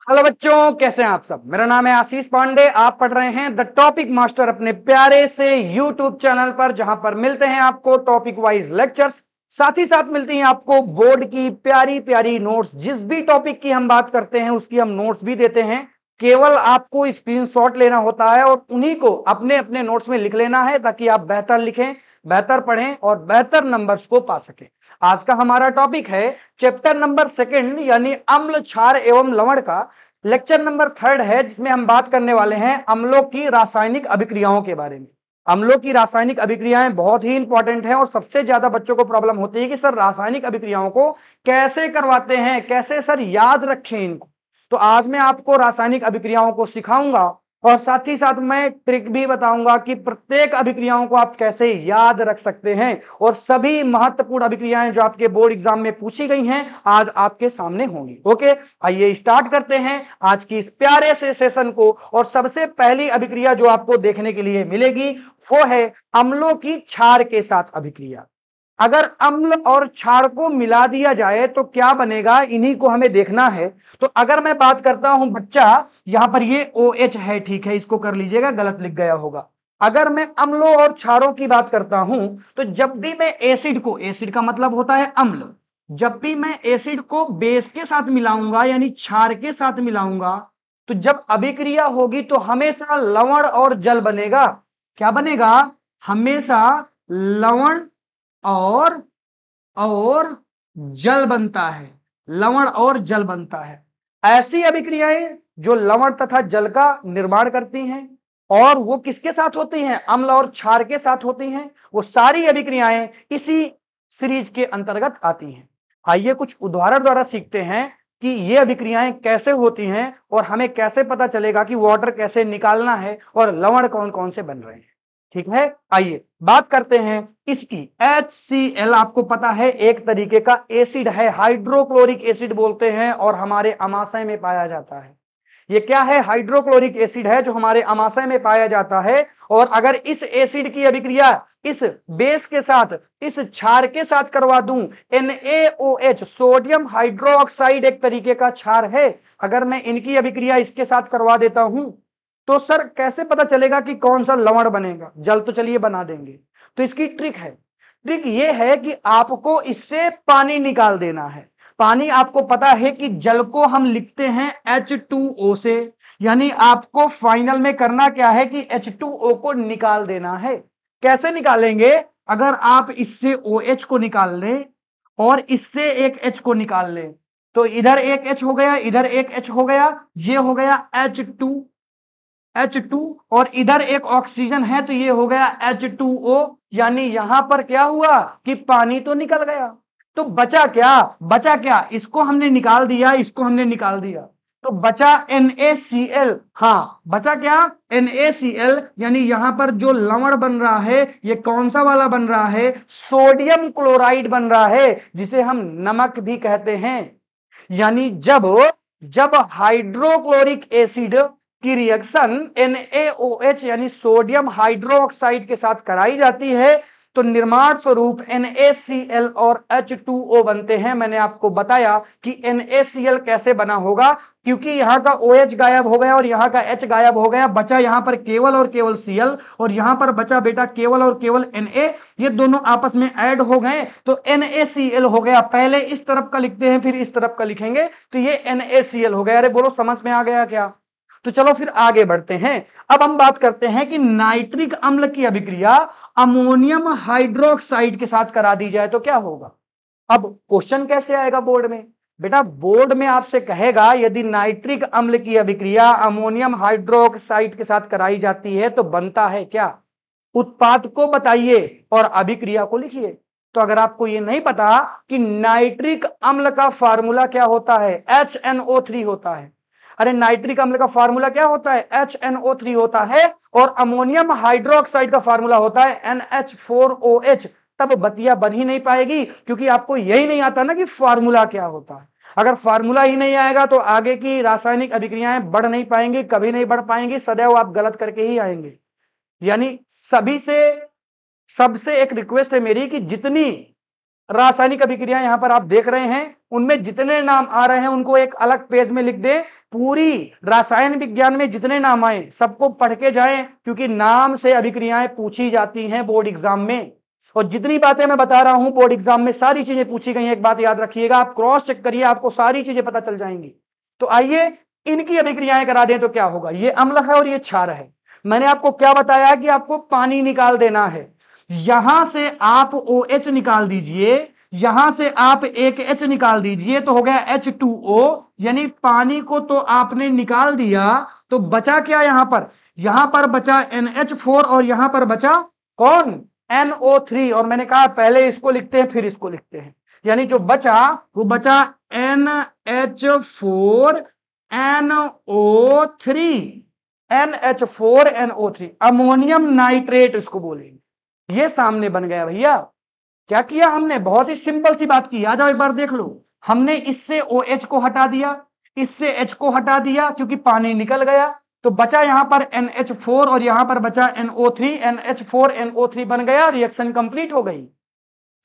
Hello बच्चों, कैसे हैं आप सब। मेरा नाम है आशीष पांडे। आप पढ़ रहे हैं द टॉपिक मास्टर अपने प्यारे से यूट्यूब चैनल पर, जहां पर मिलते हैं आपको टॉपिक वाइज लेक्चर्स। साथ ही साथ मिलती हैं आपको बोर्ड की प्यारी प्यारी नोट्स। जिस भी टॉपिक की हम बात करते हैं उसकी हम नोट्स भी देते हैं। केवल आपको स्क्रीनशॉट लेना होता है और उन्हीं को अपने अपने नोट्स में लिख लेना है, ताकि आप बेहतर लिखें, बेहतर पढ़ें और बेहतर नंबर्स को पा सकें। आज का हमारा टॉपिक है चैप्टर नंबर 2 यानी अम्ल, क्षार एवं लवण का लेक्चर नंबर 3 है, जिसमें हम बात करने वाले हैं अम्लों की रासायनिक अभिक्रियाओं के बारे में। अम्लों की रासायनिक अभिक्रियाएं बहुत ही इंपॉर्टेंट हैं और सबसे ज्यादा बच्चों को प्रॉब्लम होती है कि सर रासायनिक अभिक्रियाओं को कैसे करवाते हैं, कैसे सर याद रखें इनको। तो आज मैं आपको रासायनिक अभिक्रियाओं को सिखाऊंगा और साथ ही साथ मैं ट्रिक भी बताऊंगा कि प्रत्येक अभिक्रियाओं को आप कैसे याद रख सकते हैं। और सभी महत्वपूर्ण अभिक्रियाएं जो आपके बोर्ड एग्जाम में पूछी गई हैं आज आपके सामने होंगी। ओके, आइए स्टार्ट करते हैं आज की इस प्यारे से सेशन को। और सबसे पहली अभिक्रिया जो आपको देखने के लिए मिलेगी वो है अम्लों की क्षार के साथ अभिक्रिया। अगर अम्ल और क्षार को मिला दिया जाए तो क्या बनेगा, इन्हीं को हमें देखना है। तो अगर मैं बात करता हूं बच्चा, यहां पर ये OH है, ठीक है, इसको कर लीजिएगा, गलत लिख गया होगा। अगर मैं अम्लों और क्षारों की बात करता हूं तो जब भी मैं एसिड को, एसिड का मतलब होता है अम्ल, जब भी मैं एसिड को बेस के साथ मिलाऊंगा यानी क्षार के साथ मिलाऊंगा, तो जब अभिक्रिया होगी तो हमेशा लवण और जल बनेगा। क्या बनेगा? हमेशा लवण और और जल बनता है। लवण और जल बनता है। ऐसी अभिक्रियाएं जो लवण तथा जल का निर्माण करती हैं और वो किसके साथ होती हैं? अम्ल और क्षार के साथ होती हैं। वो सारी अभिक्रियाएं इसी सीरीज के अंतर्गत आती हैं। आइए कुछ उदाहरण द्वारा सीखते हैं कि ये अभिक्रियाएं कैसे होती हैं और हमें कैसे पता चलेगा कि वाटर कैसे निकालना है और लवण कौन कौन से बन रहे हैं। ठीक है, आइए बात करते हैं इसकी। HCl आपको पता है एक तरीके का एसिड है, हाइड्रोक्लोरिक एसिड बोलते हैं और हमारे अमाशय में पाया जाता है। ये क्या है? हाइड्रोक्लोरिक एसिड है जो हमारे अमाशय में पाया जाता है। और अगर इस एसिड की अभिक्रिया इस बेस के साथ, इस क्षार के साथ करवा दूं, NaOH, सोडियम हाइड्रोक्साइड एक तरीके का क्षार है, अगर मैं इनकी अभिक्रिया इसके साथ करवा देता हूं तो सर कैसे पता चलेगा कि कौन सा लवण बनेगा? जल तो चलिए बना देंगे। तो इसकी ट्रिक है। ट्रिक ये है कि आपको इससे पानी निकाल देना है। पानी, आपको पता है कि जल को हम लिखते हैं H2O से, यानी आपको फाइनल में करना क्या है कि H2O को निकाल देना है। कैसे निकालेंगे? अगर आप इससे OH को निकाल लें और इससे एक H को निकाल लें तो इधर एक H हो गया, इधर एक H हो गया, ये हो गया H2 और इधर एक ऑक्सीजन है तो ये हो गया H2O। यानी यहां पर क्या हुआ कि पानी तो निकल गया। तो बचा क्या? बचा क्या? इसको हमने निकाल दिया, इसको हमने निकाल दिया, तो बचा NaCl। हाँ, बचा क्या? NaCl। यानी यहां पर जो लवण बन रहा है ये कौन सा वाला बन रहा है? सोडियम क्लोराइड बन रहा है, जिसे हम नमक भी कहते हैं। यानी जब जब हाइड्रोक्लोरिक एसिड की रिएक्शन NaOH यानी सोडियम हाइड्रोक्साइड के साथ कराई जाती है तो निर्माण स्वरूप NaCl और H2O बनते हैं। मैंने आपको बताया कि NaCl कैसे बना होगा, क्योंकि यहां का OH गायब हो गया और यहां का H गायब हो गया, बचा यहां पर केवल और केवल Cl और यहां पर बचा बेटा केवल और केवल Na। ये दोनों आपस में ऐड हो गए तो NaCl हो गया। पहले इस तरफ का लिखते हैं फिर इस तरफ का लिखेंगे तो ये NaCl हो गया। अरे बोलो, समझ में आ गया क्या? तो चलो फिर आगे बढ़ते हैं। अब हम बात करते हैं कि नाइट्रिक अम्ल की अभिक्रिया अमोनियम हाइड्रोक्साइड के साथ करा दी जाए तो क्या होगा। अब क्वेश्चन कैसे आएगा बोर्ड में? बेटा बोर्ड में आपसे कहेगा यदि नाइट्रिक अम्ल की अभिक्रिया अमोनियम हाइड्रोक्साइड के साथ कराई जाती है तो बनता है क्या? उत्पाद को बताइए और अभिक्रिया को लिखिए। तो अगर आपको यह नहीं पता कि नाइट्रिक अम्ल का फार्मूला क्या होता है, HNO3 होता है। अरे नाइट्रिक अम्ल का फार्मूला क्या होता है? HNO3 होता है। और अमोनियम हाइड्रोक्साइड का फार्मूला होता है NH4OH। तब बतिया बन ही नहीं पाएगी, क्योंकि आपको यही नहीं आता ना कि फार्मूला क्या होता है। अगर फार्मूला ही नहीं आएगा तो आगे की रासायनिक अभिक्रियाएं बढ़ नहीं पाएंगी, कभी नहीं बढ़ पाएंगी, सदैव आप गलत करके ही आएंगे। यानी सभी से सबसे एक रिक्वेस्ट है मेरी कि जितनी रासायनिक अभिक्रिया यहां पर आप देख रहे हैं, उनमें जितने नाम आ रहे हैं उनको एक अलग पेज में लिख दे। पूरी रासायन विज्ञान में जितने नाम आए सबको पढ़ के जाएं, क्योंकि नाम से अभिक्रियाएं पूछी जाती हैं बोर्ड एग्जाम में। और जितनी बातें मैं बता रहा हूं बोर्ड एग्जाम में सारी चीजें पूछी गई हैं। एक बात याद रखिएगा, आप क्रॉस चेक करिए, आपको सारी चीजें पता चल जाएंगी। तो आइए इनकी अभिक्रियाएं करा दें तो क्या होगा। ये अम्ल है और ये क्षार है। मैंने आपको क्या बताया कि आपको पानी निकाल देना है। यहां से आप OH निकाल दीजिए, यहां से आप एक H निकाल दीजिए, तो हो गया H2O, यानी पानी को तो आपने निकाल दिया। तो बचा क्या यहां पर बचा NH4 और यहां पर बचा कौन, NO3। और मैंने कहा पहले इसको लिखते हैं फिर इसको लिखते हैं, यानी जो बचा वो बचा NH4 NO3, NH4 NO3, ammonium nitrate इसको बोलेंगे। ये सामने बन गया भैया। क्या किया हमने, बहुत ही सिंपल सी बात की। आ जाओ एक बार देख लो, हमने इससे OH को हटा दिया, इससे H को हटा दिया, क्योंकि पानी निकल गया। तो बचा यहां पर NH4 और यहां पर बचा NO3, NH4 NO3 बन गया। रिएक्शन कंप्लीट हो गई,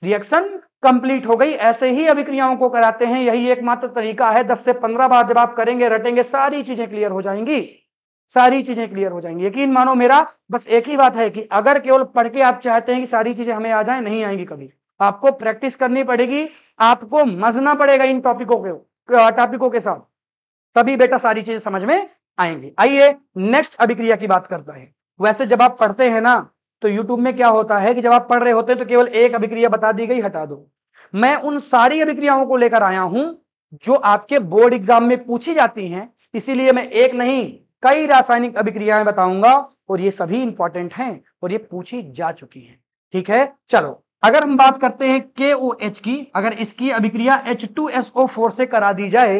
रिएक्शन कंप्लीट हो गई। ऐसे ही अभिक्रियाओं को कराते हैं, यही एकमात्र तरीका है। 10 से 15 बार जब आप करेंगे रटेंगे, सारी चीजें क्लियर हो जाएंगी, सारी चीजें क्लियर हो जाएंगी। यकीन मानो मेरा, बस एक ही बात है कि अगर केवल पढ़ के आप चाहते हैं कि सारी चीजें हमें आ जाए, नहीं आएंगी कभी। आपको प्रैक्टिस करनी पड़ेगी, आपको मजना पड़ेगा इन टॉपिकों के साथ, तभी बेटा सारी चीजें समझ में आएंगी। आइए नेक्स्ट अभिक्रिया की बात करते हैं। वैसे जब आप पढ़ते हैं ना तो यूट्यूब में क्या होता है कि जब आप पढ़ रहे होते हैं तो केवल एक अभिक्रिया बता दी गई, हटा दो। मैं उन सारी अभिक्रियाओं को लेकर आया हूं जो आपके बोर्ड एग्जाम में पूछी जाती हैं, इसीलिए मैं एक नहीं कई रासायनिक अभिक्रियाएं बताऊंगा, और ये सभी इंपॉर्टेंट हैं और ये पूछी जा चुकी हैं। ठीक है, चलो अगर हम बात करते हैं KOH की, अगर इसकी अभिक्रिया H2SO4 से करा दी जाए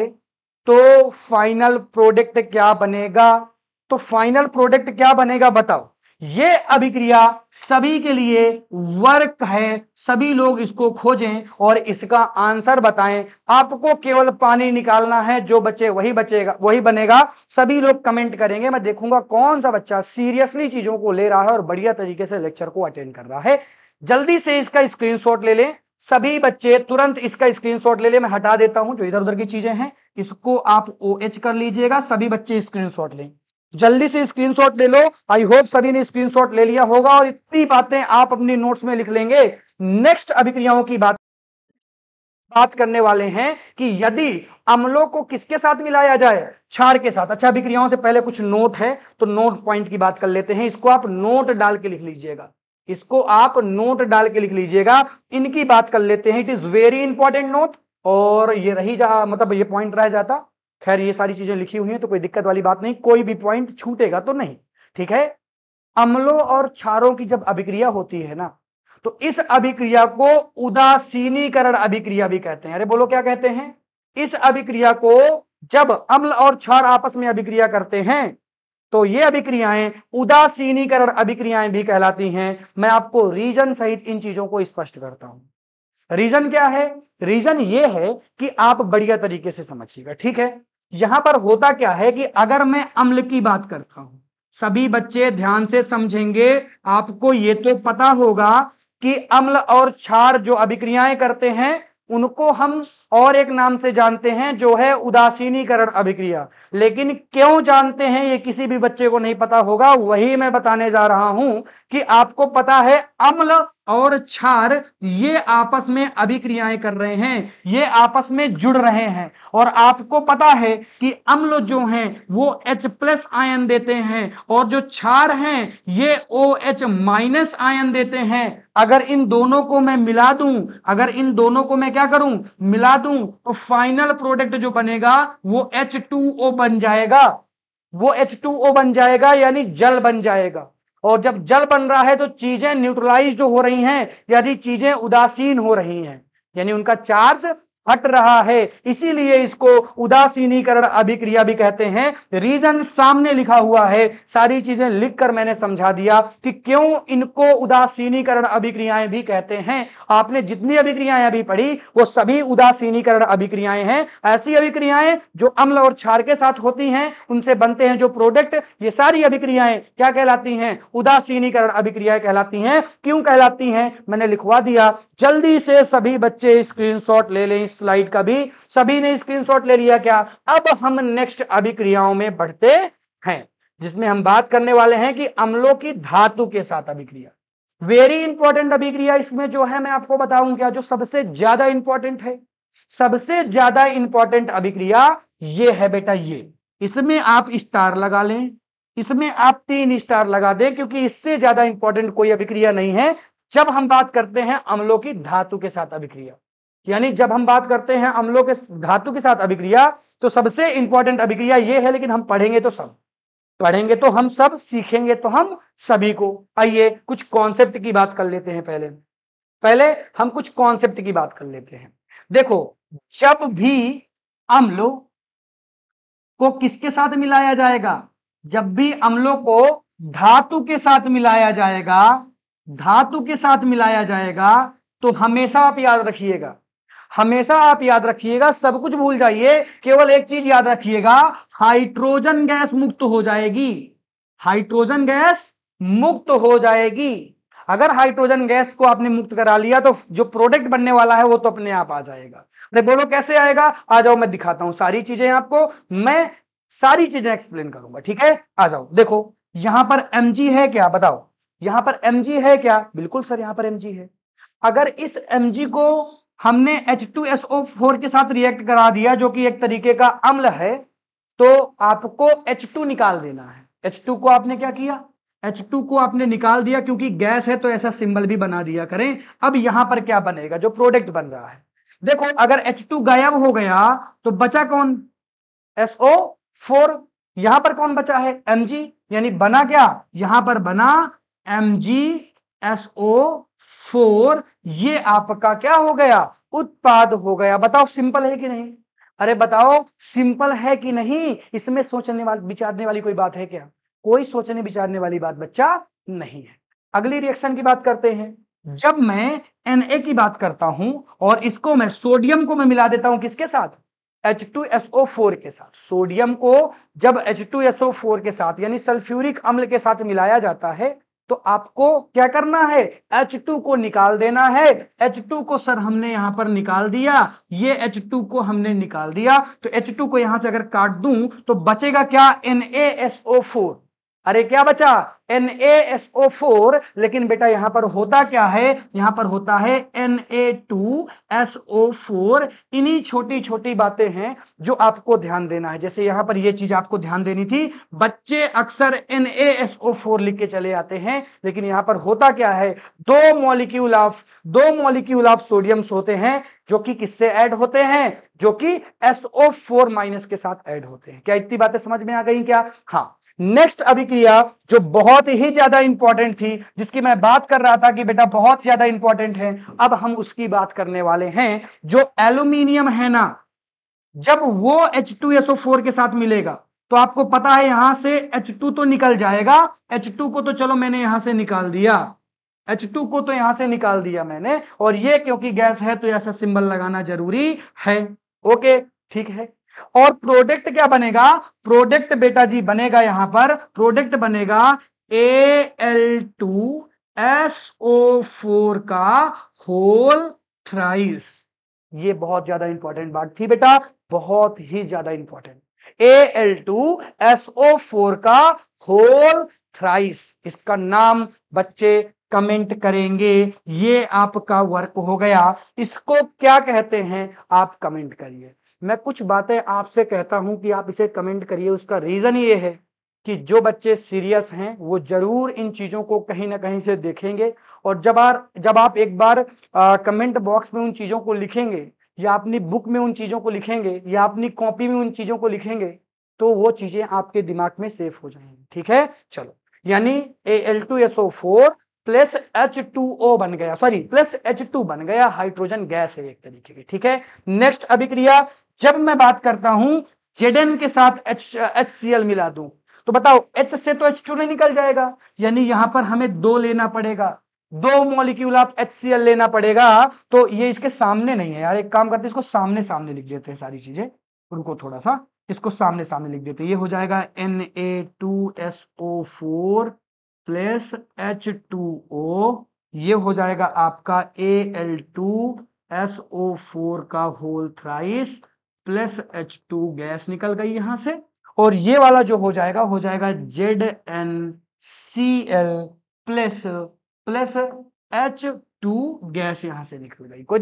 तो फाइनल प्रोडक्ट क्या बनेगा। तो फाइनल प्रोडक्ट क्या बनेगा बताओ। ये अभिक्रिया सभी के लिए वर्क है, सभी लोग इसको खोजें और इसका आंसर बताएं। आपको केवल पानी निकालना है, जो बचे वही बचेगा, वही बनेगा। सभी लोग कमेंट करेंगे, मैं देखूंगा कौन सा बच्चा सीरियसली चीजों को ले रहा है और बढ़िया तरीके से लेक्चर को अटेंड कर रहा है। जल्दी से इसका स्क्रीनशॉट ले लें, सभी बच्चे तुरंत इसका स्क्रीनशॉट ले लें। मैं हटा देता हूं जो इधर उधर की चीजें हैं, इसको आप OH कर लीजिएगा। सभी बच्चे स्क्रीनशॉट लें, जल्दी से स्क्रीनशॉट ले लो। आई होप सभी ने स्क्रीनशॉट ले लिया होगा और इतनी बातें आप अपनी नोट्स में लिख लेंगे। नेक्स्ट अभिक्रियाओं की बात करने वाले हैं कि यदि अम्लों को किसके साथ मिलाया जाए, क्षार के साथ। अच्छा, अभिक्रियाओं से पहले कुछ नोट है, तो नोट पॉइंट की बात कर लेते हैं। इसको आप नोट डाल के लिख लीजिएगा, इसको आप नोट डाल के लिख लीजिएगा। इनकी बात कर लेते हैं, it is very important note. और ये रही जा मतलब ये पॉइंट रह जाता, खैर ये सारी चीजें लिखी हुई हैं तो कोई दिक्कत वाली बात नहीं, कोई भी पॉइंट छूटेगा तो नहीं। ठीक है, अम्लों और क्षारों की जब अभिक्रिया होती है ना, तो इस अभिक्रिया को उदासीनीकरण अभिक्रिया भी कहते हैं। अरे बोलो क्या कहते हैं। इस अभिक्रिया को जब अम्ल और क्षार आपस में अभिक्रिया करते हैं तो ये अभिक्रियाएं उदासीनीकरण अभिक्रियाएं भी कहलाती हैं। मैं आपको रीजन सहित इन चीजों को स्पष्ट करता हूं। रीजन क्या है, रीजन ये है कि आप बढ़िया तरीके से समझिएगा। ठीक है, यहां पर होता क्या है कि अगर मैं अम्ल की बात करता हूं, सभी बच्चे ध्यान से समझेंगे। आपको ये तो पता होगा कि अम्ल और क्षार जो अभिक्रियाएं करते हैं उनको हम और एक नाम से जानते हैं, जो है उदासीनीकरण अभिक्रिया। लेकिन क्यों जानते हैं ये किसी भी बच्चे को नहीं पता होगा, वही मैं बताने जा रहा हूं कि आपको पता है अम्ल और क्षार ये आपस में अभिक्रियाएं कर रहे हैं, ये आपस में जुड़ रहे हैं। और आपको पता है कि अम्ल जो हैं वो H+ आयन देते हैं और जो क्षार हैं ये OH- आयन देते हैं। अगर इन दोनों को मैं मिला दूं, अगर इन दोनों को मैं क्या करूं, मिला दूं, तो फाइनल प्रोडक्ट जो बनेगा वो H2O बन जाएगा। वो H2O बन जाएगा, यानी जल बन जाएगा। और जब जल बन रहा है तो चीजें न्यूट्रलाइज हो रही हैं, यदि चीजें उदासीन हो रही हैं, यानी उनका चार्ज हट रहा है, इसीलिए इसको उदासीनीकरण अभिक्रिया भी कहते हैं। रीजन सामने लिखा हुआ है, सारी चीजें लिखकर मैंने समझा दिया कि क्यों इनको उदासीनीकरण अभिक्रियाएं भी कहते हैं। आपने जितनी अभिक्रियाएं अभी पढ़ी वो सभी उदासीनीकरण अभिक्रियाएं हैं। ऐसी अभिक्रियाएं जो अम्ल और क्षार के साथ होती हैं, उनसे बनते हैं जो प्रोडक्ट, ये सारी अभिक्रियाएं क्या कहलाती हैं? उदासीनीकरण अभिक्रियाएं कहलाती हैं। क्यों कहलाती हैं मैंने लिखवा दिया। जल्दी से सभी बच्चे स्क्रीनशॉट ले लें इस स्लाइड का भी। सभी ने स्क्रीनशॉट ले लिया क्या? अब हम नेक्स्ट अभिक्रियाओं में बढ़ते हैं, जिसमें हम बात करने वाले हैं कि अम्लों की धातु के साथ अभिक्रिया। वेरी इंपॉर्टेंट अभिक्रिया इसमें जो है मैं आपको बताऊं क्या, जो सबसे ज्यादा इंपॉर्टेंट है। सबसे ज्यादा इंपॉर्टेंट अभिक्रिया ये है बेटा, ये इसमें आप स्टार लगा लें, इसमें आप 3 स्टार लगा दें, क्योंकि इससे ज्यादा इंपॉर्टेंट कोई अभिक्रिया नहीं है जब हम बात करते हैं अम्लों की धातु के साथ अभिक्रिया। यानी जब हम बात करते हैं अम्लों के धातु के साथ अभिक्रिया तो सबसे इंपॉर्टेंट अभिक्रिया यह है। लेकिन हम पढ़ेंगे तो सब, पढ़ेंगे तो हम सब, सीखेंगे तो हम सभी को। आइए कुछ कॉन्सेप्ट की बात कर लेते हैं। पहले हम कुछ कॉन्सेप्ट की बात कर लेते हैं। देखो, जब भी अम्लों को किसके साथ मिलाया जाएगा? जब भी अम्लों को धातु के साथ मिलाया जाएगा, धातु के साथ मिलाया जाएगा, तो हमेशा आप याद रखिएगा, हमेशा आप याद रखिएगा, सब कुछ भूल जाइए, केवल एक चीज याद रखिएगा, हाइड्रोजन गैस मुक्त हो जाएगी। हाइड्रोजन गैस मुक्त हो जाएगी। अगर हाइड्रोजन गैस को आपने मुक्त करा लिया तो जो प्रोडक्ट बनने वाला है वो तो अपने आप आ जाएगा। अरे बोलो कैसे आएगा? आ जाओ, मैं दिखाता हूं सारी चीजें आपको, मैं सारी चीजें एक्सप्लेन करूंगा, ठीक है? आ जाओ। देखो यहां पर Mg है क्या? बताओ, यहां पर Mg है क्या? बिल्कुल सर, यहां पर Mg है। अगर इस Mg को हमने H2SO4 के साथ रिएक्ट करा दिया, जो कि एक तरीके का अम्ल है, तो आपको H2 निकाल देना है। H2 को आपने क्या किया? H2 को आपने निकाल दिया, क्योंकि गैस है तो ऐसा सिंबल भी बना दिया करें। अब यहां पर क्या बनेगा? जो प्रोडक्ट बन रहा है, देखो अगर H2 गायब हो गया तो बचा कौन? SO4। यहां पर कौन बचा है? Mg। यानी बना क्या? यहां पर बना MgSO4। ये आपका क्या हो गया? उत्पाद हो गया। बताओ सिंपल है कि नहीं? अरे बताओ सिंपल है कि नहीं? इसमें सोचने वाली विचारने वाली कोई बात है क्या? कोई सोचने विचारने वाली बात बच्चा नहीं है। अगली रिएक्शन की बात करते हैं। जब मैं Na की बात करता हूं और इसको मैं सोडियम को मैं मिला देता हूं किसके साथ? H2SO4 के साथ। सोडियम को जब H2SO4 के साथ यानी सल्फ्यूरिक अम्ल के साथ मिलाया जाता है तो आपको क्या करना है? H2 को निकाल देना है। H2 को सर हमने यहां पर निकाल दिया, ये H2 को हमने निकाल दिया, तो H2 को यहां से अगर काट दूं तो बचेगा क्या? NaSO4। अरे क्या बचा? NaSO4। लेकिन बेटा यहां पर होता क्या है? यहां पर होता है Na2SO4। इन्हीं छोटी छोटी बातें हैं जो आपको ध्यान देना है। जैसे यहां पर ये चीज आपको ध्यान देनी थी, बच्चे अक्सर NaSO4 लिख के चले आते हैं, लेकिन यहां पर होता क्या है? दो मॉलिक्यूल ऑफ सोडियम्स होते हैं, जो कि किससे ऐड होते हैं? जो कि SO4- के साथ ऐड होते हैं। क्या इतनी बातें समझ में आ गई क्या? हाँ। नेक्स्ट अभिक्रिया जो बहुत ही ज्यादा इंपॉर्टेंट थी, जिसकी मैं बात कर रहा था कि बेटा बहुत ज्यादा इंपॉर्टेंट है, अब हम उसकी बात करने वाले हैं। जो एल्यूमिनियम है ना, जब वो H2SO4 के साथ मिलेगा तो आपको पता है यहां से H2 तो निकल जाएगा। H2 को तो चलो मैंने यहां से निकाल दिया, H2 को तो यहां से निकाल दिया मैंने, और ये क्योंकि गैस है तो ऐसा सिंबल लगाना जरूरी है। ओके ठीक है। और प्रोडक्ट क्या बनेगा? प्रोडक्ट बेटा जी बनेगा, यहां पर प्रोडक्ट बनेगा Al2SO4 का होल थ्राइस। ये बहुत ज्यादा इंपॉर्टेंट बात थी बेटा, बहुत ही ज्यादा इंपॉर्टेंट। Al2SO4 का होल थ्राइस, इसका नाम बच्चे कमेंट करेंगे। ये आपका वर्क हो गया। इसको क्या कहते हैं आप कमेंट करिए। मैं कुछ बातें आपसे कहता हूं कि आप इसे कमेंट करिए। उसका रीजन ये है कि जो बच्चे सीरियस हैं वो जरूर इन चीजों को कहीं ना कहीं से देखेंगे, और जब आप एक बार कमेंट बॉक्स में उन चीजों को लिखेंगे, या अपनी बुक में उन चीजों को लिखेंगे, या अपनी कॉपी में उन चीजों को लिखेंगे, तो वो चीजें आपके दिमाग में सेफ हो जाएंगी। ठीक है, चलो। यानी Al2SO4 प्लस H2O बन गया, सॉरी प्लस H2 बन गया, हाइड्रोजन गैस है एक तरीके की, ठीक है। नेक्स्ट अभिक्रिया, जब मैं बात करता हूं Zn के साथ HCl मिला दूं तो बताओ H से तो H2 नहीं निकल जाएगा, यानी यहां पर हमें 2 लेना पड़ेगा, 2 मॉलिक्यूल आप HCl लेना पड़ेगा। तो ये इसके सामने नहीं है यार, एक काम करते हैं इसको सामने सामने लिख देते हैं सारी चीजें, उनको थोड़ा सा इसको सामने सामने लिख देते हैं। ये हो जाएगा Na2SO4 प्लस H2O, ये हो जाएगा आपका Al2SO4 का whole thrice plus H2 gas निकल गई यहां से, और ये वाला जो हो जाएगा ZnCl plus plus H2 gas यहां से निकल गई। कोई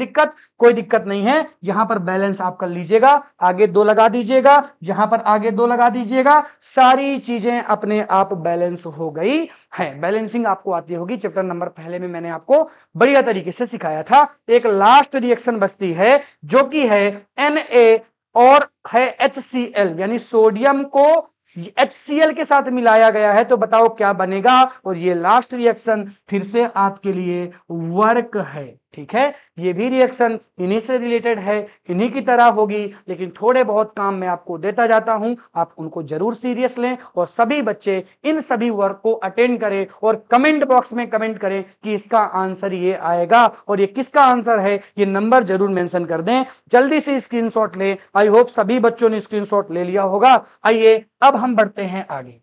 दिक्कत नहीं है, यहां पर बैलेंस आप कर लीजिएगा, आगे 2 लगा दीजिएगा, यहां पर आगे 2 लगा दीजिएगा, सारी चीजें अपने आप बैलेंस हो गई है। बैलेंसिंग आपको आती होगी, चैप्टर नंबर पहले में मैंने आपको बढ़िया तरीके से सिखाया था। एक लास्ट रिएक्शन बचती है जो कि है Na और है HCl, यानी सोडियम को HCl के साथ मिलाया गया है, तो बताओ क्या बनेगा। और ये लास्ट रिएक्शन फिर से आपके लिए वर्क है, ठीक है। ये भी रिएक्शन इन्हीं से रिलेटेड है, इन्हीं की तरह होगी, लेकिन थोड़े बहुत काम मैं आपको देता जाता हूं, आप उनको जरूर सीरियस लें, और सभी बच्चे इन सभी वर्क को अटेंड करें और कमेंट बॉक्स में कमेंट करें कि इसका आंसर ये आएगा, और ये किसका आंसर है ये नंबर जरूर मेंशन कर दें। जल्दी से स्क्रीनशॉट लें, आई होप सभी बच्चों ने स्क्रीनशॉट ले लिया होगा। आइए अब हम बढ़ते हैं आगे,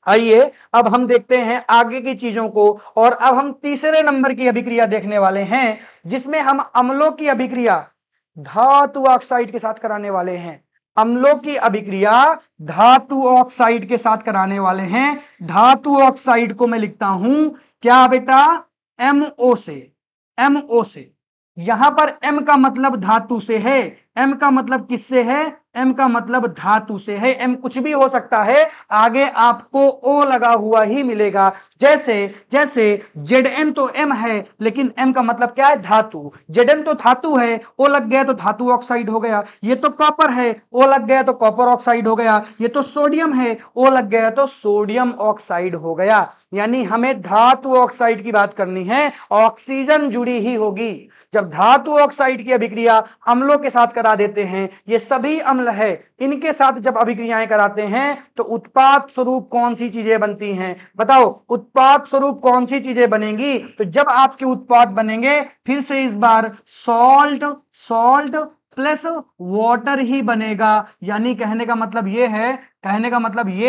आइए अब हम देखते हैं आगे की चीजों को, और अब हम तीसरे नंबर की अभिक्रिया देखने वाले हैं, जिसमें हम अम्लों की अभिक्रिया धातु ऑक्साइड के साथ कराने वाले हैं। अम्लों की अभिक्रिया धातु ऑक्साइड के साथ कराने वाले हैं। धातु ऑक्साइड को मैं लिखता हूं क्या बेटा, MO से, MO से। यहां पर M का मतलब धातु से है, M का मतलब किससे है, M का मतलब धातु से है। M कुछ भी हो सकता है, आगे आपको O लगा हुआ ही मिलेगा। जैसे जैसे Zn तो M है, लेकिन M का मतलब क्या है, धातु। Zn तो धातु है, O लग गया तो धातु ऑक्साइड हो गया। ये तो कॉपर है, O लग गया तो कॉपर ऑक्साइड हो गया। ये तो सोडियम है, O लग गया तो सोडियम ऑक्साइड हो गया। यानी हमें धातु ऑक्साइड की बात करनी है, ऑक्सीजन जुड़ी ही होगी। जब धातु ऑक्साइड की अभिक्रिया अम्लों के साथ करा देते हैं, ये सभी अम्ल है, इनके साथ जब अभिक्रियाएं कराते हैं तो उत्पाद स्वरूप कौन सी चीजें बनती हैं, बताओ उत्पाद स्वरूप कौन सी चीजें बनेंगी। तो जब आपके उत्पाद बनेंगे, फिर से इस बार सॉल्ट सॉल्ट प्लस वाटर ही बनेगा। यानी कहने का मतलब यह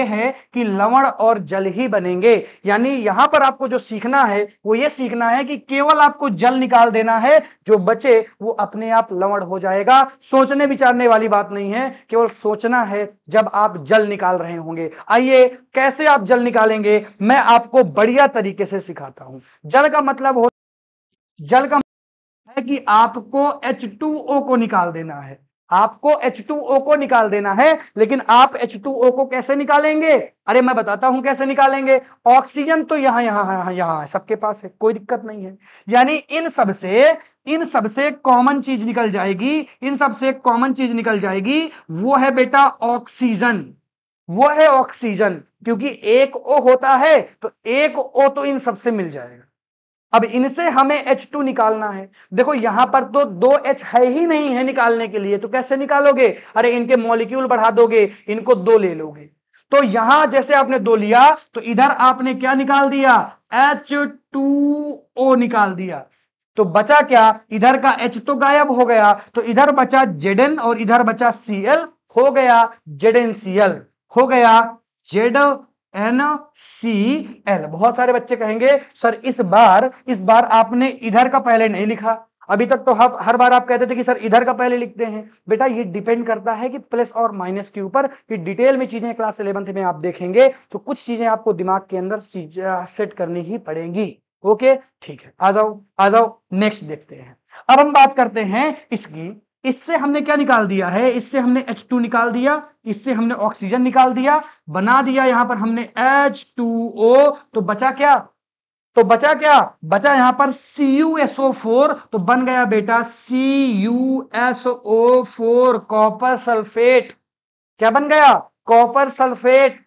है कि लवण और जल ही बनेंगे। यानी यहां पर आपको जो सीखना है वो ये सीखना है कि केवल आपको जल निकाल देना है, जो बचे वो अपने आप लवण हो जाएगा। सोचने विचारने वाली बात नहीं है, केवल सोचना है जब आप जल निकाल रहे होंगे। आइए कैसे आप जल निकालेंगे, मैं आपको बढ़िया तरीके से सिखाता हूं। जल का है कि आपको H2O को निकाल देना है, आपको H2O को निकाल देना है। लेकिन आप H2O को कैसे निकालेंगे, अरे मैं बताता हूं कैसे निकालेंगे। ऑक्सीजन तो यहां यहां यहां सबके पास है, कोई दिक्कत नहीं है। यानी इन सबसे कॉमन चीज निकल जाएगी, इन सबसे कॉमन चीज निकल जाएगी, वो है बेटा ऑक्सीजन, वो है ऑक्सीजन। क्योंकि एक O होता है तो एक O तो इन सबसे मिल जाएगा। अब इनसे हमें H2 निकालना है। देखो यहां पर तो 2H है ही नहीं है निकालने के लिए, तो कैसे निकालोगे, अरे इनके मॉलिक्यूल बढ़ा दोगे, इनको 2 ले लोगे। तो यहां जैसे आपने 2 लिया तो इधर आपने क्या निकाल दिया, H2O निकाल दिया। तो बचा क्या, इधर का H तो गायब हो गया, तो इधर बचा Zn और इधर बचा Cl, हो गया ZnCl, हो गया ZnCl। बहुत सारे बच्चे कहेंगे सर इस बार आपने इधर का पहले नहीं लिखा। अभी तक तो हर बार आप कहते थे कि सर इधर का पहले लिखते हैं। बेटा ये डिपेंड करता है कि प्लस और माइनस के ऊपर, कि डिटेल में चीजें क्लास 11th में आप देखेंगे तो कुछ चीजें आपको दिमाग के अंदर सेट करनी ही पड़ेंगी। ओके ठीक है, आ जाओ नेक्स्ट देखते हैं। अब हम बात करते हैं इसकी। इससे हमने क्या निकाल दिया है, इससे हमने H2 निकाल दिया, इससे हमने ऑक्सीजन निकाल दिया, बना दिया यहां पर हमने H2O। तो बचा क्या, बचा यहां पर CuSO4, तो बन गया बेटा CuSO4 कॉपर सल्फेट। क्या बन गया, कॉपर सल्फेट।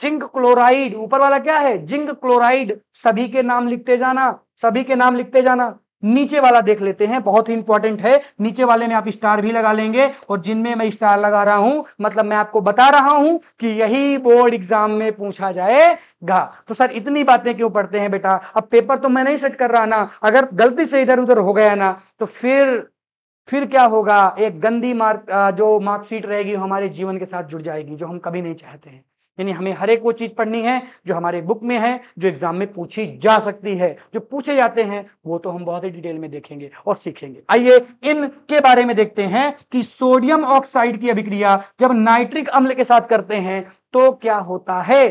जिंक क्लोराइड, ऊपर वाला क्या है, जिंक क्लोराइड, सभी के नाम लिखते जाना, सभी के नाम लिखते जाना। नीचे वाला देख लेते हैं, बहुत ही इंपॉर्टेंट है, नीचे वाले में आप स्टार भी लगा लेंगे, और जिनमें मैं स्टार लगा रहा हूं मतलब मैं आपको बता रहा हूं कि यही बोर्ड एग्जाम में पूछा जाएगा। तो सर इतनी बातें क्यों पढ़ते हैं बेटा, अब पेपर तो मैं नहीं सेट कर रहा ना, अगर गलती से इधर उधर हो गया ना तो फिर क्या होगा, एक गंदी जो मार्कशीट रहेगी हमारे जीवन के साथ जुड़ जाएगी, जो हम कभी नहीं चाहते हैं। यानी हमें हर एक वो चीज पढ़नी है जो हमारे बुक में है, जो एग्जाम में पूछी जा सकती है, जो पूछे जाते हैं वो तो हम बहुत ही डिटेल में देखेंगे और सीखेंगे। आइए इनके बारे में देखते हैं कि सोडियम ऑक्साइड की अभिक्रिया जब नाइट्रिक अम्ल के साथ करते हैं तो क्या होता है,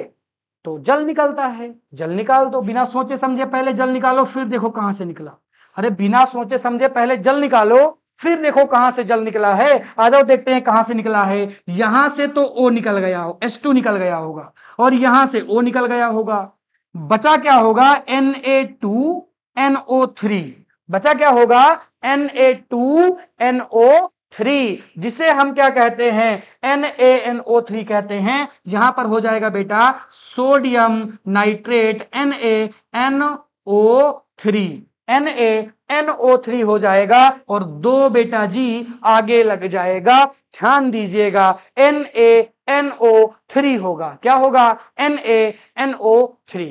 तो जल निकलता है। जल निकाल दो, बिना सोचे समझे पहले जल निकालो, फिर देखो कहां से निकला। अरे बिना सोचे समझे पहले जल निकालो, फिर देखो कहां से जल निकला है। आ जाओ देखते हैं कहां से निकला है। यहां से तो O निकल गया हो, H2 निकल गया होगा, और यहां से O निकल गया होगा। बचा क्या होगा, Na2NO3। बचा क्या होगा, Na2NO3, जिसे हम क्या कहते हैं, NaNO3 कहते हैं। यहां पर हो जाएगा बेटा सोडियम नाइट्रेट NaNO3, NaNO3 हो जाएगा, और दो बेटा जी आगे लग जाएगा। ध्यान दीजिएगा, NaNO3 होगा, क्या होगा, NaNO3।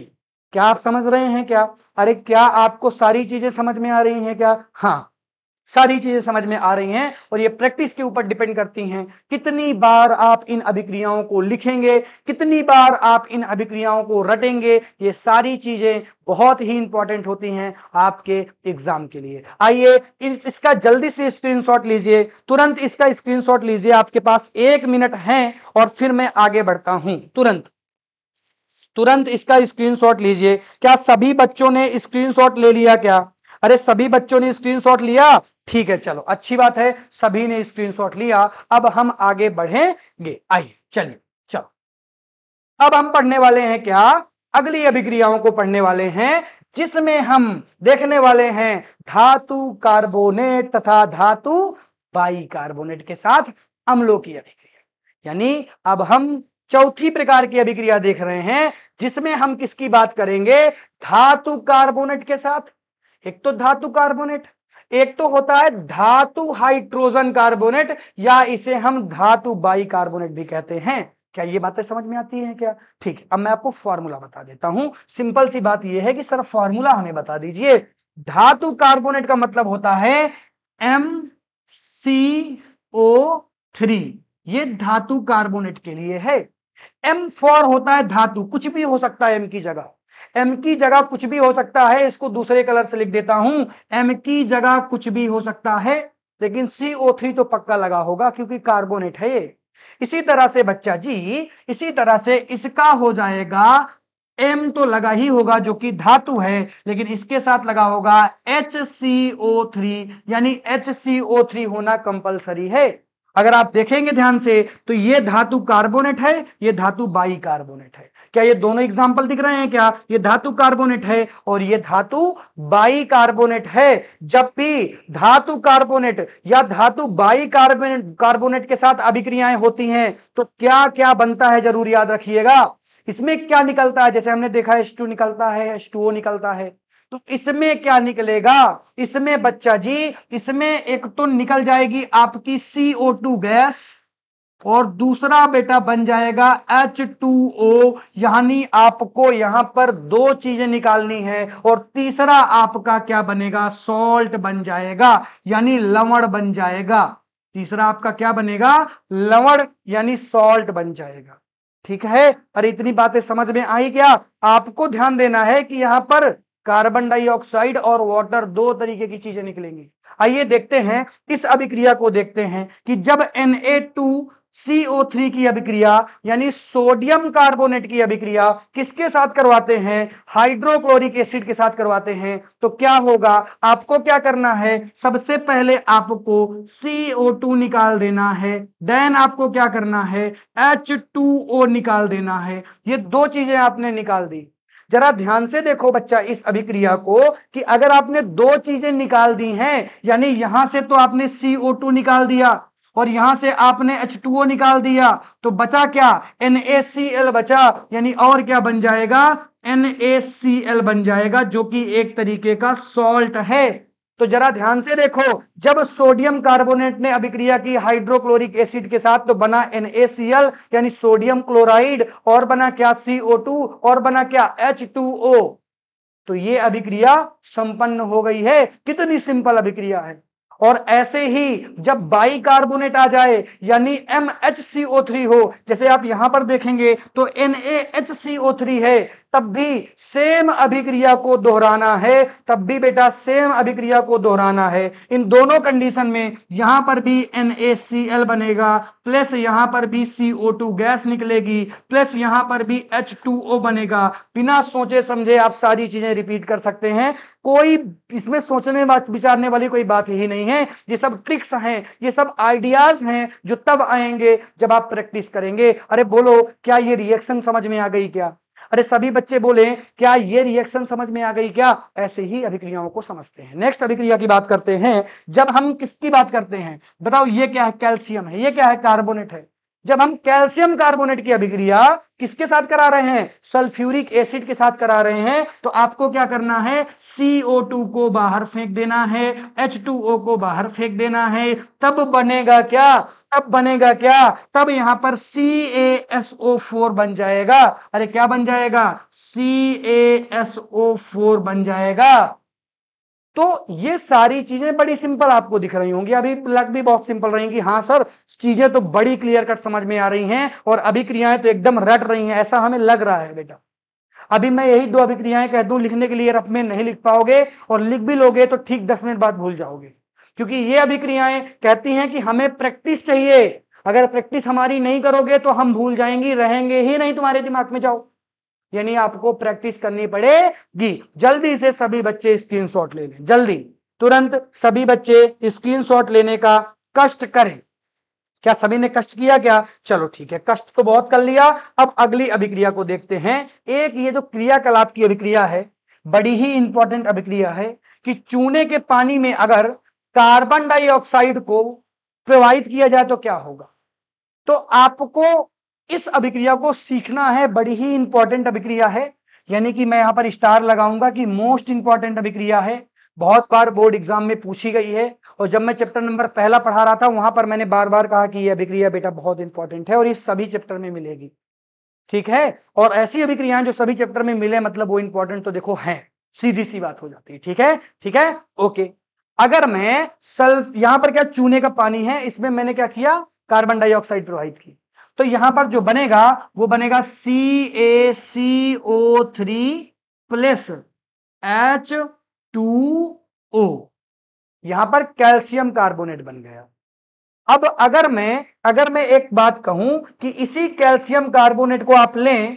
क्या आप समझ रहे हैं क्या, अरे क्या आपको सारी चीजें समझ में आ रही हैं क्या, हाँ सारी चीजें समझ में आ रही हैं, और ये प्रैक्टिस के ऊपर डिपेंड करती हैं कितनी बार आप इन अभिक्रियाओं को लिखेंगे, कितनी बार आप इन अभिक्रियाओं को रटेंगे। ये सारी चीजें बहुत ही इंपॉर्टेंट होती हैं आपके एग्जाम के लिए। आइए इसका जल्दी से स्क्रीनशॉट लीजिए, तुरंत इसका स्क्रीनशॉट लीजिए, आपके पास 1 मिनट है और फिर मैं आगे बढ़ता हूं। तुरंत इसका स्क्रीनशॉट लीजिए। क्या सभी बच्चों ने स्क्रीनशॉट ले लिया क्या, अरे सभी बच्चों ने स्क्रीनशॉट लिया, ठीक है चलो अच्छी बात है, सभी ने स्क्रीनशॉट लिया। अब हम आगे बढ़ेंगे, आइए चलिए चलो। अब हम पढ़ने वाले हैं क्या, अगली अभिक्रियाओं को पढ़ने वाले हैं, जिसमें हम देखने वाले हैं धातु कार्बोनेट तथा धातु बाइकार्बोनेट के साथ अम्लों की अभिक्रिया। यानी अब हम चौथी प्रकार की अभिक्रिया देख रहे हैं, जिसमें हम किसकी बात करेंगे, धातु कार्बोनेट के साथ। एक तो धातु कार्बोनेट, एक तो होता है धातु हाइड्रोजन कार्बोनेट, या इसे हम धातु बाइकार्बोनेट भी कहते हैं। क्या ये बातें समझ में आती हैं क्या, ठीक है। अब मैं आपको फॉर्मूला बता देता हूं, सिंपल सी बात यह है कि सर फॉर्मूला हमें बता दीजिए। धातु कार्बोनेट का मतलब होता है MCO3, ये धातु कार्बोनेट के लिए है। M फॉर होता है धातु, कुछ भी हो सकता है M की जगह, M की जगह कुछ भी हो सकता है, इसको दूसरे कलर से लिख देता हूं, M की जगह कुछ भी हो सकता है, लेकिन CO3 तो पक्का लगा होगा क्योंकि कार्बोनेट है ये। इसी तरह से बच्चा जी, इसी तरह से इसका हो जाएगा, M तो लगा ही होगा जो कि धातु है, लेकिन इसके साथ लगा होगा HCO3, यानी HCO3 होना कंपलसरी है। अगर आप देखेंगे ध्यान से तो ये धातु कार्बोनेट है, ये धातु बाइकार्बोनेट है। क्या ये दोनों एग्जाम्पल दिख रहे हैं क्या, ये धातु कार्बोनेट है और ये धातु बाइकार्बोनेट है। जब भी धातु कार्बोनेट या धातु बाइकार्बोनेट के साथ अभिक्रियाएं होती हैं तो क्या क्या बनता है, जरूर याद रखिएगा। इसमें क्या निकलता है, जैसे हमने देखा H2 निकलता है, H2O निकलता है, तो इसमें क्या निकलेगा, इसमें बच्चा जी, इसमें एक तो निकल जाएगी आपकी CO2 गैस, और दूसरा बेटा बन जाएगा H2O। यानी आपको यहां पर दो चीजें निकालनी है, और तीसरा आपका क्या बनेगा, सॉल्ट बन जाएगा, यानी लवण बन जाएगा। तीसरा आपका क्या बनेगा, लवण यानी सॉल्ट बन जाएगा, ठीक है। अरे इतनी बातें समझ में आई क्या, आपको ध्यान देना है कि यहां पर कार्बन डाइऑक्साइड और वाटर दो तरीके की चीजें निकलेंगी। आइए देखते हैं इस अभिक्रिया को, देखते हैं कि जब Na2CO3 की अभिक्रिया यानी सोडियम कार्बोनेट की अभिक्रिया किसके साथ करवाते हैं, हाइड्रोक्लोरिक एसिड के साथ करवाते हैं, तो क्या होगा। आपको क्या करना है, सबसे पहले आपको CO2 निकाल देना है, देन आपको क्या करना है, H2O निकाल देना है। ये दो चीजें आपने निकाल दी। जरा ध्यान से देखो बच्चा इस अभिक्रिया को, कि अगर आपने दो चीजें निकाल दी हैं, यानी यहां से तो आपने CO2 निकाल दिया, और यहां से आपने H2O निकाल दिया तो बचा क्या, NaCl बचा, यानी और क्या बन जाएगा, NaCl बन जाएगा, जो कि एक तरीके का सॉल्ट है। तो जरा ध्यान से देखो, जब सोडियम कार्बोनेट ने अभिक्रिया की हाइड्रोक्लोरिक एसिड के साथ तो बना NaCl यानी सोडियम क्लोराइड, और बना क्या, CO2, और बना क्या, H2O। तो ये अभिक्रिया संपन्न हो गई है। कितनी सिंपल अभिक्रिया है। और ऐसे ही जब बाई कार्बोनेट आ जाए यानी MHCO3 हो, जैसे आप यहां पर देखेंगे तो NaHCO3 है, तब भी सेम अभिक्रिया को दोहराना है, तब भी बेटा सेम अभिक्रिया को दोहराना है। इन दोनों कंडीशन में यहां पर भी NaCl बनेगा, प्लस यहां पर भी CO2 गैस निकलेगी, प्लस यहां पर भी H2O बनेगा। बिना सोचे समझे आप सारी चीजें रिपीट कर सकते हैं, कोई इसमें सोचने विचारने वाली कोई बात ही नहीं है। ये सब ट्रिक्स हैं, ये सब आइडियाज हैं जो तब आएंगे जब आप प्रैक्टिस करेंगे। अरे बोलो, क्या ये रिएक्शन समझ में आ गई क्या? अरे सभी बच्चे बोले, क्या ये रिएक्शन समझ में आ गई क्या? ऐसे ही अभिक्रियाओं को समझते हैं। नेक्स्ट अभिक्रिया की बात करते हैं। जब हम किसकी बात करते हैं, बताओ, ये क्या है, कैल्शियम है, ये क्या है, कार्बोनेट है। जब हम कैल्शियम कार्बोनेट की अभिक्रिया किसके साथ करा रहे हैं, सल्फ्यूरिक एसिड के साथ करा रहे हैं, तो आपको क्या करना है, CO2 को बाहर फेंक देना है, H2O को बाहर फेंक देना है। तब बनेगा क्या, तब बनेगा क्या, तब यहां पर CaSO4 बन जाएगा। अरे क्या बन जाएगा, CaSO4 बन जाएगा। तो ये सारी चीजें बड़ी सिंपल आपको दिख रही होंगी, अभी लग भी बहुत सिंपल रही कि हाँ सर चीजें तो बड़ी क्लियर कट समझ में आ रही हैं और अभिक्रियाएं तो एकदम रट रही हैं, ऐसा हमें लग रहा है बेटा। अभी मैं यही दो अभिक्रियाएं कह दूं लिखने के लिए, रफ में नहीं लिख पाओगे, और लिख भी लोगे तो ठीक 10 मिनट बाद भूल जाओगे, क्योंकि ये अभिक्रियाएं कहती हैं कि हमें प्रैक्टिस चाहिए। अगर प्रैक्टिस हमारी नहीं करोगे तो हम भूल जाएंगे, रहेंगे ही नहीं तुम्हारे दिमाग में। जाओ, यानी आपको प्रैक्टिस करनी पड़ेगी। जल्दी से सभी बच्चे स्क्रीनशॉट ले लें, जल्दी तुरंत सभी बच्चे स्क्रीनशॉट लेने का कष्ट करें। क्या सभी ने कष्ट किया क्या? चलो ठीक है, कष्ट तो बहुत कर लिया। अब अगली अभिक्रिया को देखते हैं। एक ये जो क्रियाकलाप की अभिक्रिया है, बड़ी ही इंपॉर्टेंट अभिक्रिया है कि चूने के पानी में अगर कार्बन डाइऑक्साइड को प्रवाहित किया जाए तो क्या होगा। तो आपको इस अभिक्रिया को सीखना है, बड़ी ही इंपॉर्टेंट अभिक्रिया है, यानी कि मैं यहां पर स्टार लगाऊंगा कि मोस्ट इंपॉर्टेंट अभिक्रिया है, बहुत बार बोर्ड एग्जाम में पूछी गई है। और जब मैं चैप्टर नंबर पहला पढ़ा रहा था वहां पर मैंने बार बार कहा कि यह अभिक्रिया बेटा बहुत इंपॉर्टेंट है और ये सभी चैप्टर में मिलेगी, ठीक है। और ऐसी अभिक्रियाएं जो सभी चैप्टर में मिले मतलब वो इंपॉर्टेंट तो देखो है, सीधी सी बात हो जाती है, ठीक है, ठीक है, ओके। अगर मैं सल्फ, यहां पर क्या चूने का पानी है, इसमें मैंने क्या किया, कार्बन डाइऑक्साइड प्रवाहित की, तो यहां पर जो बनेगा वो बनेगा CaCO3 प्लस H2O, यहां पर कैल्शियम कार्बोनेट बन गया। अब अगर मैं एक बात कहूं कि इसी कैल्शियम कार्बोनेट को आप लें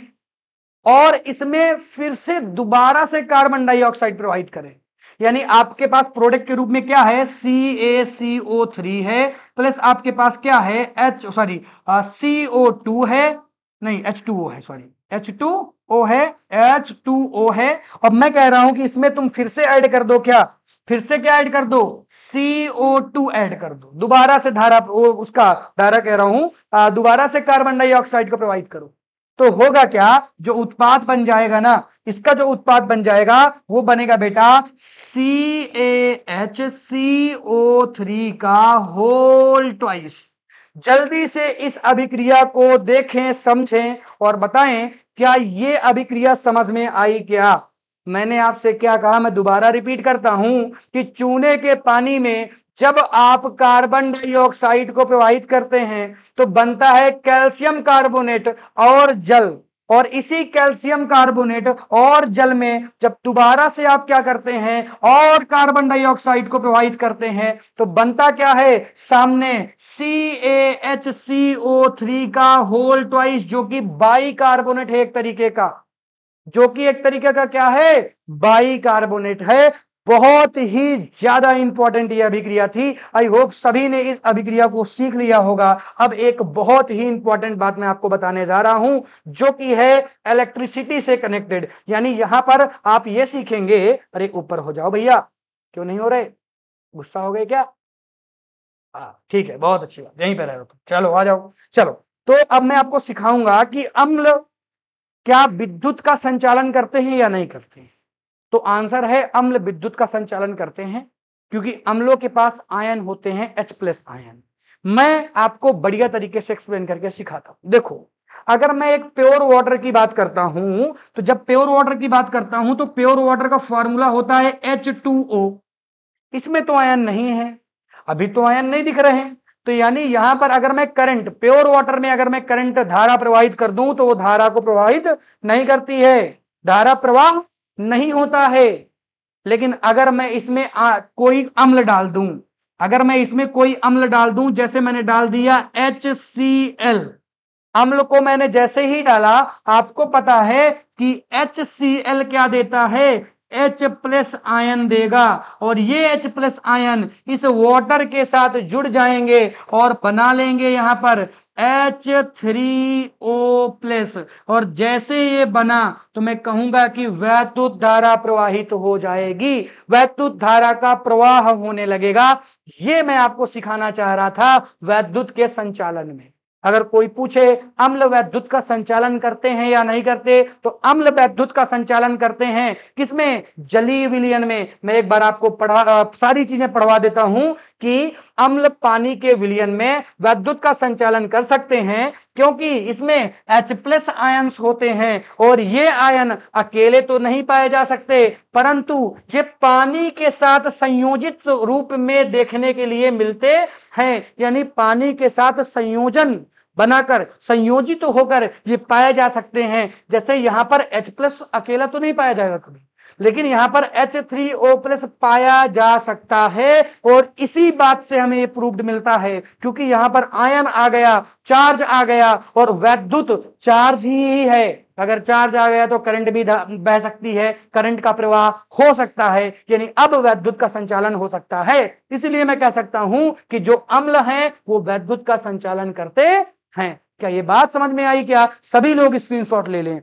और इसमें फिर से दोबारा से कार्बन डाइऑक्साइड प्रवाहित करें, यानी आपके पास प्रोडक्ट के रूप में क्या है, CaCO3 है, प्लस आपके पास क्या है, CO2 है, नहीं H2O है, सॉरी H2O है, H2O है। और मैं कह रहा हूं कि इसमें तुम फिर से ऐड कर दो, क्या फिर से क्या ऐड कर दो, CO2 ऐड कर दो, दोबारा से धारा, उसका धारा कह रहा हूं, दोबारा से कार्बन डाइऑक्साइड को प्रवाहित करो। तो होगा क्या, जो उत्पाद बन जाएगा ना, इसका जो उत्पाद बन जाएगा वो बनेगा बेटा CaHCO3 का होल ट्वाइस। जल्दी से इस अभिक्रिया को देखें, समझें और बताएं क्या ये अभिक्रिया समझ में आई क्या। मैंने आपसे क्या कहा, मैं दोबारा रिपीट करता हूं कि चूने के पानी में जब आप कार्बन डाइऑक्साइड को प्रवाहित करते हैं तो बनता है कैल्शियम कार्बोनेट और जल, और इसी कैल्शियम कार्बोनेट और जल में जब दोबारा से आप क्या करते हैं और कार्बन डाइऑक्साइड को प्रवाहित करते हैं तो बनता क्या है, सामने CaHCO3 का होल ट्वाइस, जो कि बाई कार्बोनेट है एक तरीके का, जो कि एक तरीके का क्या है, बाई कार्बोनेट है। बहुत ही ज्यादा इंपॉर्टेंट यह अभिक्रिया थी। आई होप सभी ने इस अभिक्रिया को सीख लिया होगा। अब एक बहुत ही इंपॉर्टेंट बात मैं आपको बताने जा रहा हूं जो कि है इलेक्ट्रिसिटी से कनेक्टेड, यानी यहां पर आप ये सीखेंगे, अरे ऊपर हो जाओ भैया, क्यों नहीं हो रहे, गुस्सा हो गए क्या? हाँ ठीक है, बहुत अच्छी बात, यहीं पे रहो तुम, चलो आ जाओ। चलो तो अब मैं आपको सिखाऊंगा कि अम्ल क्या विद्युत का संचालन करते हैं या नहीं करते हैं। तो आंसर है अम्ल विद्युत का संचालन करते हैं, क्योंकि अम्लों के पास आयन होते हैं H+ आयन। मैं आपको बढ़िया तरीके से एक्सप्लेन करके सिखाता हूं। देखो, अगर मैं एक प्योर वाटर की बात करता हूं, तो जब प्योर वाटर की बात करता हूं तो प्योर वाटर का फॉर्मूला होता है H2O। इसमें तो आयन नहीं है, अभी तो आयन नहीं दिख रहे हैं। तो यानी यहां पर अगर मैं करंट, प्योर वाटर में अगर मैं करंट धारा प्रवाहित कर दूं तो वो धारा को प्रवाहित नहीं करती है, धारा प्रवाह नहीं होता है। लेकिन अगर मैं इसमें कोई अम्ल डाल दूं, अगर मैं इसमें कोई अम्ल डाल दूं, जैसे मैंने डाल दिया HCl, अम्ल को मैंने जैसे ही डाला, आपको पता है कि HCl क्या देता है, H+ आयन देगा। और ये H+ आयन इस वाटर के साथ जुड़ जाएंगे और बना लेंगे यहां पर H3O+। और जैसे ये बना तो मैं कहूंगा कि वैद्युत धारा प्रवाहित हो जाएगी, वैद्युत धारा का प्रवाह होने लगेगा। ये मैं आपको सिखाना चाह रहा था वैद्युत के संचालन में। अगर कोई पूछे अम्ल वैद्युत का संचालन करते हैं या नहीं करते, तो अम्ल वैद्युत का संचालन करते हैं। किसमें? जलीय विलयन में। मैं एक बार आपको सारी चीजें पढ़वा देता हूं कि अम्ल पानी के विलयन में वैद्युत का संचालन कर सकते हैं, क्योंकि इसमें H+ आयंस होते हैं और ये आयन अकेले तो नहीं पाए जा सकते, परंतु ये पानी के साथ संयोजित रूप में देखने के लिए मिलते हैं। यानी पानी के साथ संयोजन बनाकर, संयोजित होकर ये पाए जा सकते हैं। जैसे यहां पर H+ अकेला तो नहीं पाया जाएगा कभी, लेकिन यहां पर H3O+ पाया जा सकता है। और इसी बात से हमें ये प्रूव्ड मिलता है, क्योंकि यहां पर आयन आ गया, चार्ज आ गया, और वैद्युत चार्ज ही है। अगर चार्ज आ गया तो करंट भी बह सकती है, करंट का प्रवाह हो सकता है, यानी अब वैद्युत का संचालन हो सकता है। इसलिए मैं कह सकता हूं कि जो अम्ल हैं वो वैद्युत का संचालन करते हैं। क्या ये बात समझ में आई? क्या सभी लोग स्क्रीनशॉट ले लें,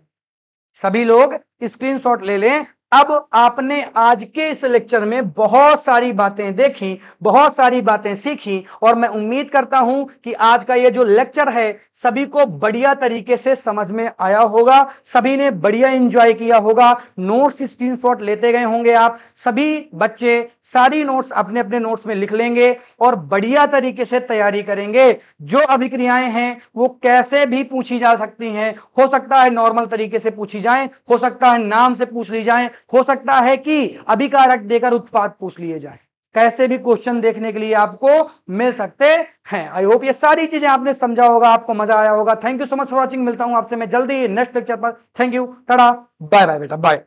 सभी लोग स्क्रीनशॉट ले लें। अब आपने आज के इस लेक्चर में बहुत सारी बातें देखी, बहुत सारी बातें सीखी, और मैं उम्मीद करता हूं कि आज का ये जो लेक्चर है सभी को बढ़िया तरीके से समझ में आया होगा, सभी ने बढ़िया एंजॉय किया होगा। नोट्स स्क्रीनशॉट लेते गए होंगे आप सभी बच्चे, सारी नोट्स अपने अपने नोट्स में लिख लेंगे और बढ़िया तरीके से तैयारी करेंगे। जो अभिक्रियाएं हैं वो कैसे भी पूछी जा सकती हैं, हो सकता है नॉर्मल तरीके से पूछी जाए, हो सकता है नाम से पूछ ली जाए, हो सकता है कि अभिकारक देकर उत्पाद पूछ लिए जाए। कैसे भी क्वेश्चन देखने के लिए आपको मिल सकते हैं। आई होप ये सारी चीजें आपने समझा होगा, आपको मजा आया होगा। Thank you so much for watching. मिलता हूं आपसे मैं जल्दी नेक्स्ट लेक्चर पर। Thank you, tata, bye bye बेटा, बाय।